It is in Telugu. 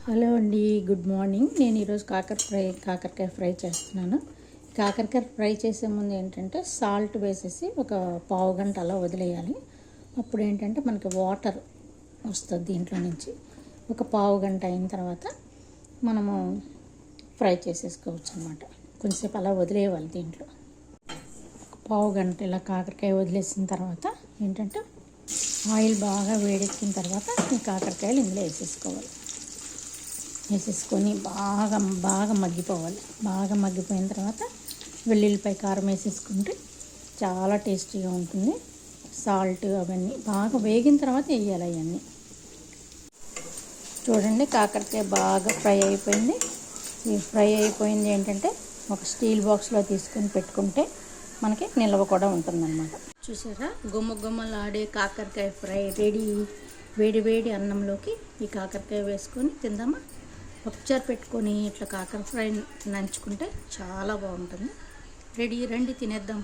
హలో అండి, గుడ్ మార్నింగ్. నేను ఈరోజు కాకరకాయ ఫ్రై చేస్తున్నాను. కాకరకాయ ఫ్రై చేసే ముందు ఏంటంటే సాల్ట్ వేసేసి ఒక పావు గంట అలా వదిలేయాలి. అప్పుడు ఏంటంటే మనకి వాటర్ వస్తుంది దీంట్లో నుంచి. ఒక పావు గంట అయిన తర్వాత మనము ఫ్రై చేసేసుకోవచ్చు అన్నమాట. కొంచెంసేపు అలా వదిలేయాలి. దీంట్లో ఒక పావు గంట ఇలా కాకరకాయ వదిలేసిన తర్వాత ఏంటంటే ఆయిల్ బాగా వేడెక్కిన తర్వాత ఈ కాకరకాయలు ఇందులో వేసేసుకొని బాగా మగ్గిపోవాలి. బాగా మగ్గిపోయిన తర్వాత వెల్లుల్లిపాయ కారం వేసేసుకుంటే చాలా టేస్టీగా ఉంటుంది. సాల్ట్ అవన్నీ బాగా వేగిన తర్వాత వేయాలి. అవన్నీ చూడండి, కాకరకాయ బాగా ఫ్రై అయిపోయింది. ఈ ఫ్రై అయిపోయింది ఏంటంటే ఒక స్టీల్ బాక్స్లో తీసుకొని పెట్టుకుంటే మనకి నిల్వ కూడా ఉంటుందన్నమాట. చూసారా, గుమ్మలాడే కాకరకాయ ఫ్రై రెడీ. వేడి వేడి అన్నంలోకి ఈ కాకరకాయ వేసుకొని తిందామా? పప్పుచారు పెట్టుకొని ఇట్లా కాకర ఫ్రై నంచుకుంటే చాలా బాగుంటుంది. రెడీ, రండి తినేద్దాం.